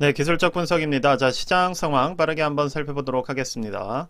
네, 기술적 분석입니다. 자, 시장 상황 빠르게 한번 살펴보도록 하겠습니다.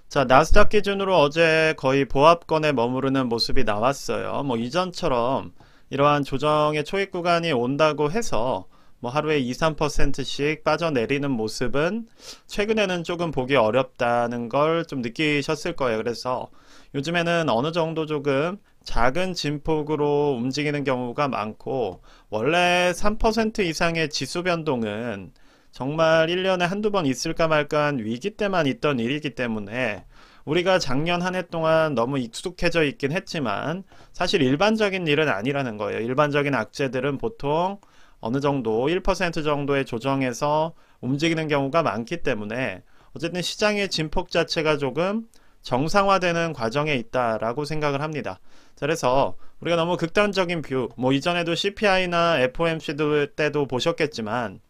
자, 나스닥 기준으로 어제 거의 보합권에 머무르는 모습이 나왔어요. 뭐 이전처럼 이러한 조정의 초입 구간이 온다고 해서 뭐 하루에 2, 3%씩 빠져내리는 모습은 최근에는 조금 보기 어렵다는 걸 좀 느끼셨을 거예요. 그래서 요즘에는 어느 정도 조금 작은 진폭으로 움직이는 경우가 많고, 원래 3% 이상의 지수 변동은 정말 1년에 한두 번 있을까 말까한 위기 때만 있던 일이기 때문에 우리가 작년 한 해 동안 너무 익숙해져 있긴 했지만 사실 일반적인 일은 아니라는 거예요. 일반적인 악재들은 보통 어느 정도 1% 정도의 조정에서 움직이는 경우가 많기 때문에 어쨌든 시장의 진폭 자체가 조금 정상화되는 과정에 있다라고 생각을 합니다. 그래서 우리가 너무 극단적인 뷰, 뭐 이전에도 CPI나 FOMC 때도 보셨겠지만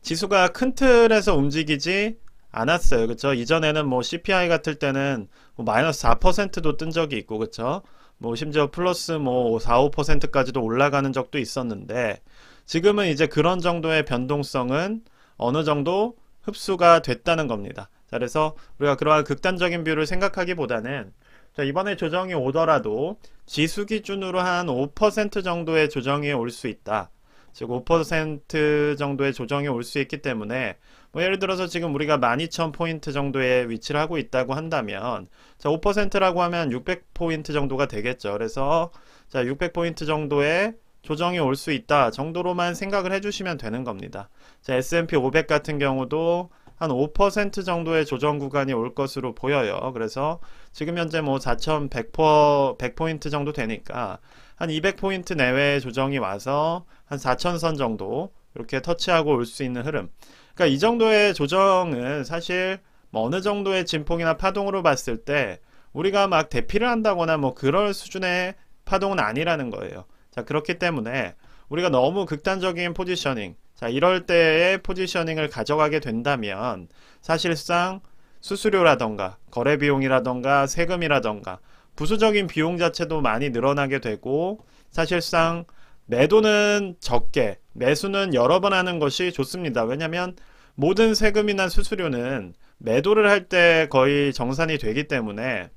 지수가 큰 틀에서 움직이지 않았어요. 그쵸? 이전에는 뭐 CPI 같을 때는 뭐 마이너스 4%도 뜬 적이 있고, 그쵸? 뭐 심지어 플러스 뭐 4, 5%까지도 올라가는 적도 있었는데, 지금은 이제 그런 정도의 변동성은 어느 정도 흡수가 됐다는 겁니다. 자, 그래서 우리가 그러한 극단적인 뷰를 생각하기보다는, 자, 이번에 조정이 오더라도 지수 기준으로 한 5% 정도의 조정이 올 수 있다. 즉 5% 정도의 조정이 올 수 있기 때문에, 뭐 예를 들어서 지금 우리가 12,000포인트 정도의 위치를 하고 있다고 한다면, 자, 5%라고 하면 600포인트 정도가 되겠죠. 그래서 자, 600포인트 정도의 조정이 올 수 있다 정도로만 생각을 해주시면 되는 겁니다. 자, S&P 500 같은 경우도 한 5% 정도의 조정 구간이 올 것으로 보여요. 그래서 지금 현재 뭐 4,100포인트 정도 되니까 한 200포인트 내외의 조정이 와서 한 4,000선 정도 이렇게 터치하고 올 수 있는 흐름. 그러니까 이 정도의 조정은 사실 뭐 어느 정도의 진폭이나 파동으로 봤을 때 우리가 막 대피를 한다거나 뭐 그럴 수준의 파동은 아니라는 거예요. 자, 그렇기 때문에 우리가 너무 극단적인 포지셔닝, 자, 이럴 때의 포지셔닝을 가져가게 된다면 사실상 수수료라던가 거래 비용이라던가 세금이라던가 부수적인 비용 자체도 많이 늘어나게 되고, 사실상 매도는 적게 매수는 여러 번 하는 것이 좋습니다. 왜냐하면 모든 세금이나 수수료는 매도를 할 때 거의 정산이 되기 때문에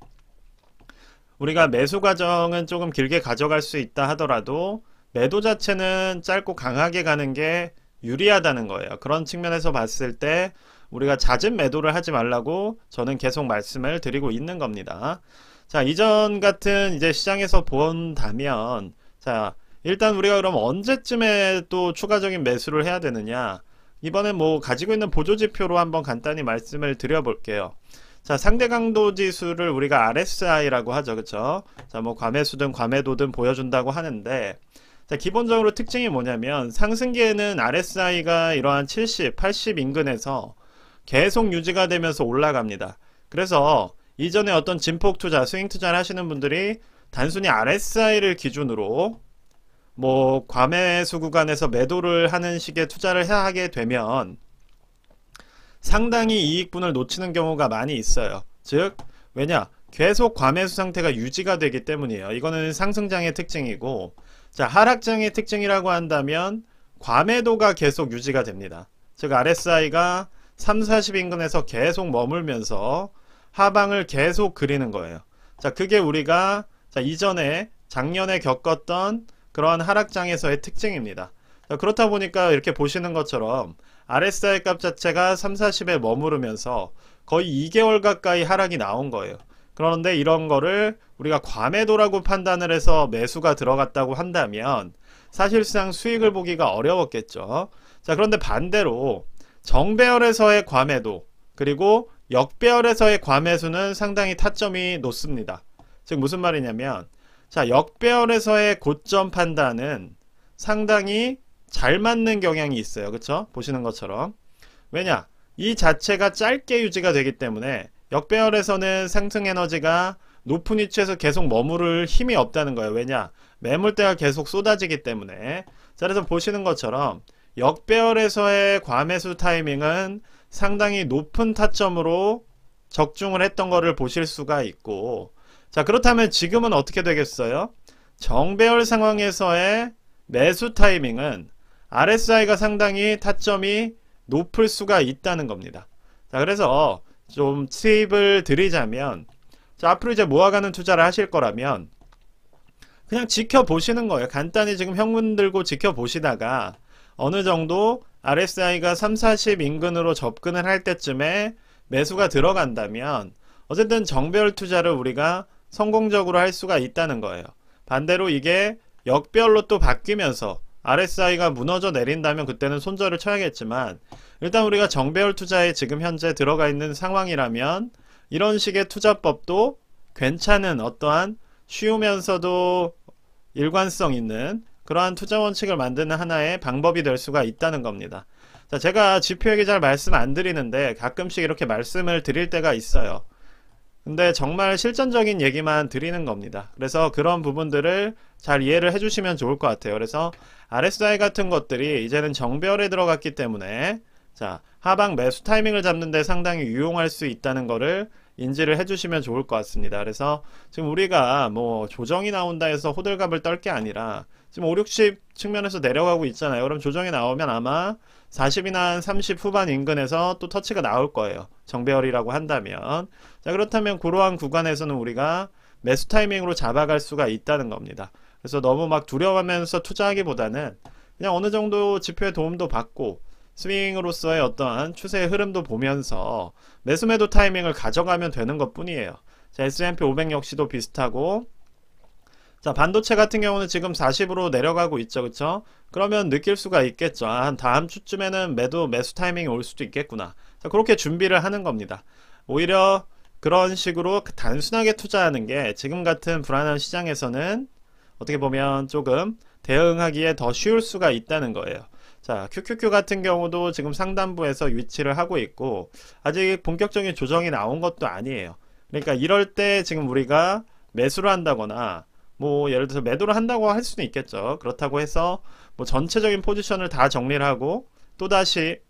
우리가 매수 과정은 조금 길게 가져갈 수 있다 하더라도 매도 자체는 짧고 강하게 가는 게 유리하다는 거예요. 그런 측면에서 봤을 때 우리가 잦은 매도를 하지 말라고 저는 계속 말씀을 드리고 있는 겁니다. 자, 이전 같은 이제 시장에서 본다면, 자, 일단 우리가 그럼 언제쯤에 또 추가적인 매수를 해야 되느냐? 이번에 뭐 가지고 있는 보조지표로 한번 간단히 말씀을 드려볼게요. 자, 상대 강도 지수를 우리가 RSI라고 하죠. 그쵸? 자, 뭐 과매수든 과매도든 보여준다고 하는데, 자, 기본적으로 특징이 뭐냐면 상승기에는 RSI가 이러한 70, 80 인근에서 계속 유지가 되면서 올라갑니다. 그래서 이전에 어떤 진폭 투자, 스윙 투자를 하시는 분들이 단순히 RSI를 기준으로 뭐 과매수 구간에서 매도를 하는 식의 투자를 하게 되면 상당히 이익분을 놓치는 경우가 많이 있어요. 즉, 왜냐? 계속 과매수 상태가 유지가 되기 때문이에요. 이거는 상승장의 특징이고, 자, 하락장의 특징이라고 한다면 과매도가 계속 유지가 됩니다. 즉, RSI가 3, 40 인근에서 계속 머물면서 하방을 계속 그리는 거예요. 자, 그게 우리가 자, 이전에 작년에 겪었던 그러한 하락장에서의 특징입니다. 자, 그렇다 보니까 이렇게 보시는 것처럼 RSI 값 자체가 3, 40에 머무르면서 거의 2개월 가까이 하락이 나온 거예요. 그런데 이런 거를 우리가 과매도라고 판단을 해서 매수가 들어갔다고 한다면 사실상 수익을 보기가 어려웠겠죠. 자, 그런데 반대로 정배열에서의 과매도 그리고 역배열에서의 과매수는 상당히 타점이 높습니다. 즉 무슨 말이냐면, 자, 역배열에서의 고점 판단은 상당히 잘 맞는 경향이 있어요. 그쵸? 보시는 것처럼. 왜냐? 이 자체가 짧게 유지가 되기 때문에 역배열에서는 상승 에너지가 높은 위치에서 계속 머무를 힘이 없다는 거예요. 왜냐? 매물대가 계속 쏟아지기 때문에. 자, 그래서 보시는 것처럼 역배열에서의 과매수 타이밍은 상당히 높은 타점으로 적중을 했던 거를 보실 수가 있고, 자, 그렇다면 지금은 어떻게 되겠어요? 정배열 상황에서의 매수 타이밍은 RSI가 상당히 타점이 높을 수가 있다는 겁니다. 자, 그래서 좀 팁을 드리자면, 자, 앞으로 이제 모아가는 투자를 하실 거라면 그냥 지켜보시는 거예요. 간단히 지금 현금 들고 지켜보시다가 어느 정도 RSI가 3, 40 인근으로 접근을 할 때쯤에 매수가 들어간다면 어쨌든 정배열 투자를 우리가 성공적으로 할 수가 있다는 거예요. 반대로 이게 역배열로 또 바뀌면서 RSI가 무너져 내린다면 그때는 손절을 쳐야겠지만, 일단 우리가 정배열 투자에 지금 현재 들어가 있는 상황이라면 이런 식의 투자법도 괜찮은, 어떠한 쉬우면서도 일관성 있는 그러한 투자 원칙을 만드는 하나의 방법이 될 수가 있다는 겁니다. 자, 제가 지표에게 잘 말씀 안 드리는데 가끔씩 이렇게 말씀을 드릴 때가 있어요. 근데 정말 실전적인 얘기만 드리는 겁니다. 그래서 그런 부분들을 잘 이해를 해주시면 좋을 것 같아요. 그래서 RSI 같은 것들이 이제는 정배열에 들어갔기 때문에, 자, 하방 매수 타이밍을 잡는 데 상당히 유용할 수 있다는 거를 인지를 해주시면 좋을 것 같습니다. 그래서 지금 우리가 뭐 조정이 나온다 해서 호들갑을 떨 게 아니라 지금 5, 60 측면에서 내려가고 있잖아요. 그럼 조정이 나오면 아마 40이나 한 30 후반 인근에서 또 터치가 나올 거예요. 정배열이라고 한다면. 자, 그렇다면 그러한 구간에서는 우리가 매수 타이밍으로 잡아갈 수가 있다는 겁니다. 그래서 너무 막 두려워하면서 투자하기보다는 그냥 어느 정도 지표의 도움도 받고 스윙으로서의 어떠한 추세의 흐름도 보면서 매수 매도 타이밍을 가져가면 되는 것 뿐이에요. 자, S&P 500 역시도 비슷하고, 자, 반도체 같은 경우는 지금 40으로 내려가고 있죠. 그쵸? 그러면 느낄 수가 있겠죠. 한 다음 주쯤에는 매수 타이밍이 올 수도 있겠구나. 자, 그렇게 준비를 하는 겁니다. 오히려 그런 식으로 단순하게 투자하는 게 지금 같은 불안한 시장에서는 어떻게 보면 조금 대응하기에 더 쉬울 수가 있다는 거예요. 자, QQQ 같은 경우도 지금 상단부에서 위치를 하고 있고 아직 본격적인 조정이 나온 것도 아니에요. 그러니까 이럴 때 지금 우리가 매수를 한다거나 뭐 예를 들어서 매도를 한다고 할 수는 있겠죠. 그렇다고 해서 뭐 전체적인 포지션을 다 정리를 하고 또다시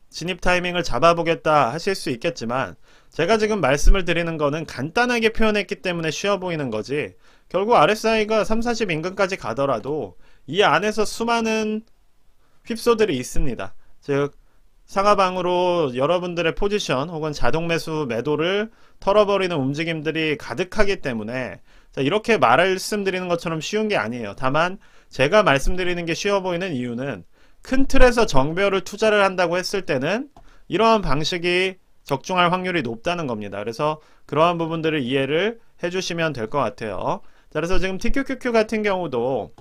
진입 타이밍을 잡아보겠다 하실 수 있겠지만, 제가 지금 말씀을 드리는 거는 간단하게 표현했기 때문에 쉬워 보이는 거지, 결국 RSI가 3, 40 인근까지 가더라도 이 안에서 수많은 휩소들이 있습니다. 즉 상하방으로 여러분들의 포지션 혹은 자동 매수 매도를 털어버리는 움직임들이 가득하기 때문에, 자, 이렇게 말씀드리는 것처럼 쉬운 게 아니에요. 다만 제가 말씀드리는 게 쉬워 보이는 이유는 큰 틀에서 정배열을 투자를 한다고 했을 때는 이러한 방식이 적중할 확률이 높다는 겁니다. 그래서 그러한 부분들을 이해를 해주시면 될 것 같아요. 자, 그래서 지금 TQQQ 같은 경우도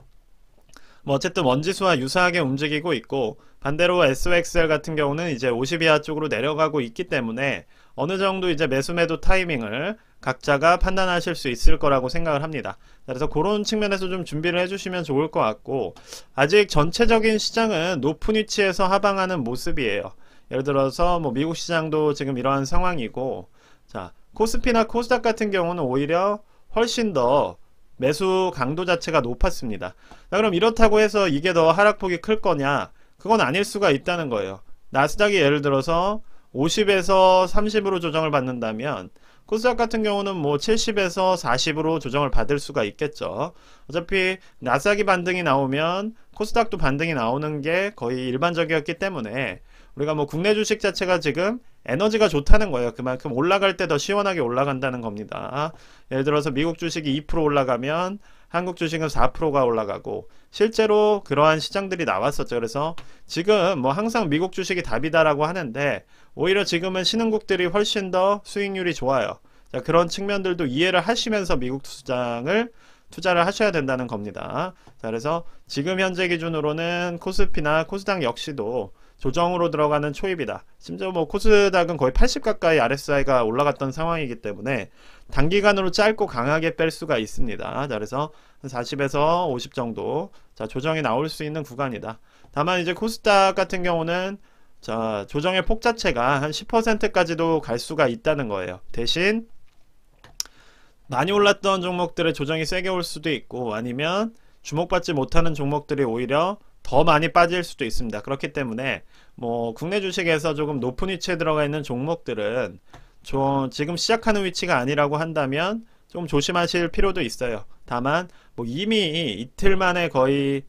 뭐 어쨌든 원지수와 유사하게 움직이고 있고, 반대로 SOXL 같은 경우는 이제 50 이하 쪽으로 내려가고 있기 때문에 어느 정도 이제 매수 매도 타이밍을 각자가 판단하실 수 있을 거라고 생각을 합니다. 그래서 그런 측면에서 좀 준비를 해주시면 좋을 것 같고, 아직 전체적인 시장은 높은 위치에서 하방하는 모습이에요. 예를 들어서 뭐 미국 시장도 지금 이러한 상황이고, 자, 코스피나 코스닥 같은 경우는 오히려 훨씬 더 매수 강도 자체가 높았습니다. 자, 그럼 이렇다고 해서 이게 더 하락폭이 클 거냐? 그건 아닐 수가 있다는 거예요. 나스닥이 예를 들어서 50에서 30으로 조정을 받는다면 코스닥 같은 경우는 뭐 70에서 40으로 조정을 받을 수가 있겠죠. 어차피 나스닥이 반등이 나오면 코스닥도 반등이 나오는 게 거의 일반적이었기 때문에 우리가 뭐 국내 주식 자체가 지금 에너지가 좋다는 거예요. 그만큼 올라갈 때 더 시원하게 올라간다는 겁니다. 예를 들어서 미국 주식이 2% 올라가면 한국 주식은 4%가 올라가고, 실제로 그러한 시장들이 나왔었죠. 그래서 지금 뭐 항상 미국 주식이 답이다라고 하는데 오히려 지금은 신흥국들이 훨씬 더 수익률이 좋아요. 자, 그런 측면들도 이해를 하시면서 미국 투자를 하셔야 된다는 겁니다. 자, 그래서 지금 현재 기준으로는 코스피나 코스닥 역시도 조정으로 들어가는 초입이다. 심지어 뭐 코스닥은 거의 80 가까이 RSI가 올라갔던 상황이기 때문에 단기간으로 짧고 강하게 뺄 수가 있습니다. 자, 그래서 40에서 50 정도, 자, 조정이 나올 수 있는 구간이다. 다만 이제 코스닥 같은 경우는 자, 조정의 폭 자체가 한 10%까지도 갈 수가 있다는 거예요. 대신 많이 올랐던 종목들의 조정이 세게 올 수도 있고, 아니면 주목받지 못하는 종목들이 오히려 더 많이 빠질 수도 있습니다. 그렇기 때문에 뭐 국내 주식에서 조금 높은 위치에 들어가 있는 종목들은 좀 지금 시작하는 위치가 아니라고 한다면 좀 조심하실 필요도 있어요. 다만 뭐 이미 이틀 만에 거의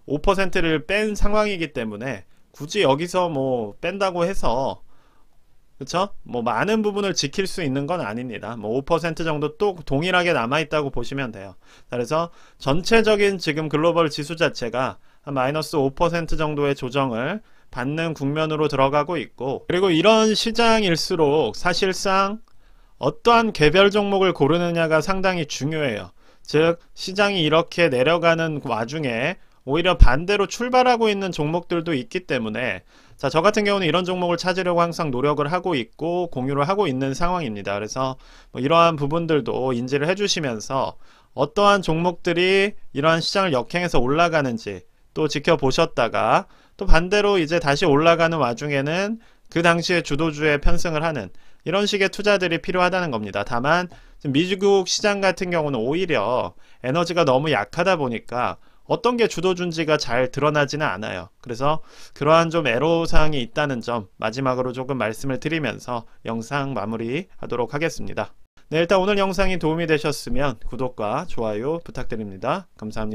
5%를 뺀 상황이기 때문에 굳이 여기서 뭐 뺀다고 해서 그쵸? 뭐 많은 부분을 지킬 수 있는 건 아닙니다. 뭐 5% 정도 또 동일하게 남아있다고 보시면 돼요. 그래서 전체적인 지금 글로벌 지수 자체가 한 마이너스 5% 정도의 조정을 받는 국면으로 들어가고 있고, 그리고 이런 시장일수록 사실상 어떠한 개별 종목을 고르느냐가 상당히 중요해요. 즉 시장이 이렇게 내려가는 와중에 오히려 반대로 출발하고 있는 종목들도 있기 때문에, 자, 저 같은 경우는 이런 종목을 찾으려고 항상 노력을 하고 있고 공유를 하고 있는 상황입니다. 그래서 뭐 이러한 부분들도 인지를 해주시면서 어떠한 종목들이 이러한 시장을 역행해서 올라가는지 또 지켜보셨다가, 또 반대로 이제 다시 올라가는 와중에는 그 당시에 주도주에 편승을 하는 이런 식의 투자들이 필요하다는 겁니다. 다만 미국 시장 같은 경우는 오히려 에너지가 너무 약하다 보니까 어떤 게 주도주인지가 잘 드러나지는 않아요. 그래서 그러한 좀 애로사항이 있다는 점 마지막으로 조금 말씀을 드리면서 영상 마무리하도록 하겠습니다. 네, 일단 오늘 영상이 도움이 되셨으면 구독과 좋아요 부탁드립니다. 감사합니다.